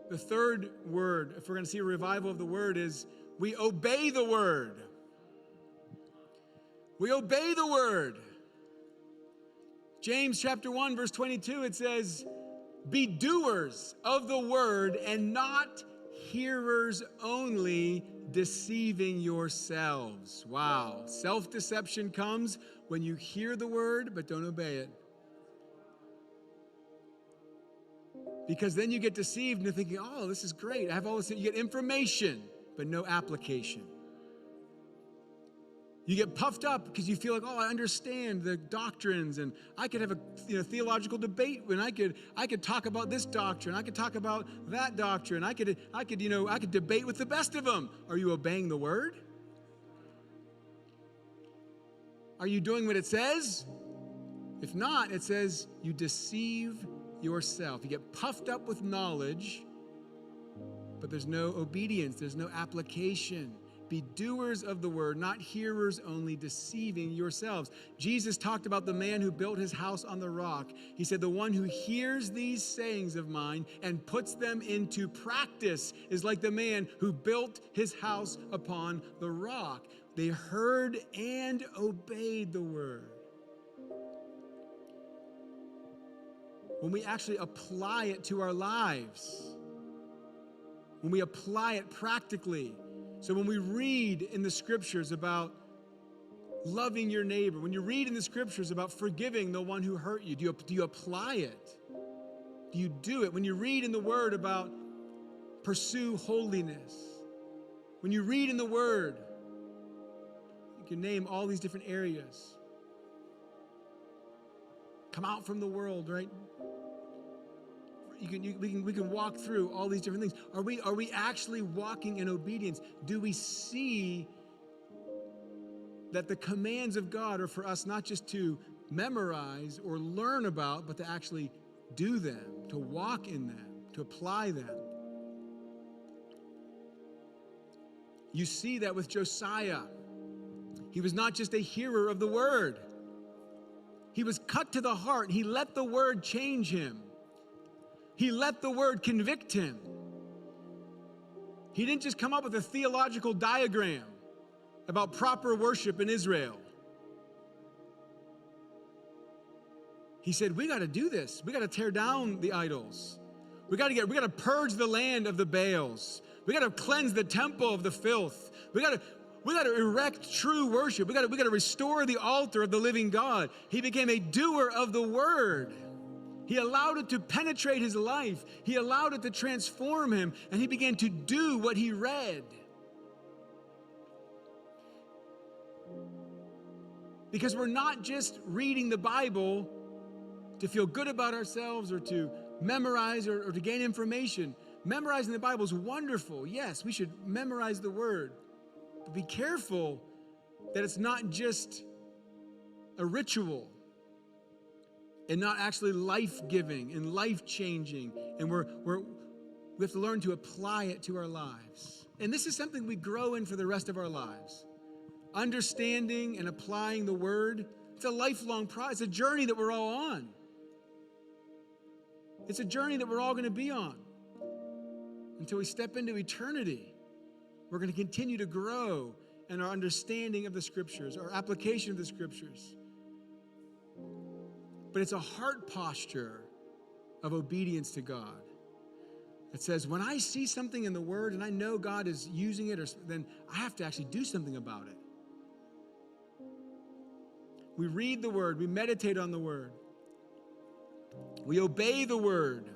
The third word, if we're going to see a revival of the word, is we obey the word. We obey the word. James chapter 1, verse 22, it says, be doers of the word and not hearers only, deceiving yourselves. Wow. Self-deception comes when you hear the word but don't obey it. Because then you get deceived and you're thinking, oh, this is great. I have all this. You get information, but no application. You get puffed up because you feel like, oh, I understand the doctrines, and I could have a theological debate when I could talk about this doctrine, I could talk about that doctrine, I could debate with the best of them. Are you obeying the word? Are you doing what it says? If not, it says you deceive yourself. You get puffed up with knowledge, but there's no obedience, there's no application. Be doers of the word, not hearers only, deceiving yourselves. Jesus talked about the man who built his house on the rock. He said, the one who hears these sayings of mine and puts them into practice is like the man who built his house upon the rock. They heard and obeyed the word. When we actually apply it to our lives, when we apply it practically. So when we read in the scriptures about loving your neighbor, when you read in the scriptures about forgiving the one who hurt you, do you apply it? Do you do it? When you read in the word about pursue holiness, when you read in the word, you can name all these different areas. Come out from the world, right? We can walk through all these different things. Are we actually walking in obedience? Do we see that the commands of God are for us not just to memorize or learn about, but to actually do them, to walk in them, to apply them? You see that with Josiah. He was not just a hearer of the word. He was cut to the heart. He let the word change him. He let the word convict him. He didn't just come up with a theological diagram about proper worship in Israel. He said, we got to do this. We got to tear down the idols. We got to purge the land of the Baals. We got to cleanse the temple of the filth. We got to erect true worship. We got to restore the altar of the living God. He became a doer of the word. He allowed it to penetrate his life. He allowed it to transform him, and he began to do what he read. Because we're not just reading the Bible to feel good about ourselves or to memorize or to gain information. Memorizing the Bible is wonderful. Yes, we should memorize the word. But be careful that it's not just a ritual and not actually life-giving and life-changing. And we have to learn to apply it to our lives. And this is something we grow in for the rest of our lives. Understanding and applying the word, it's a lifelong process. It's a journey that we're all on. It's a journey that we're all going to be on until we step into eternity. We're going to continue to grow in our understanding of the scriptures, our application of the scriptures. But it's a heart posture of obedience to God. It says, when I see something in the word and I know God is using it, then I have to actually do something about it. We read the word, we meditate on the word, we obey the word.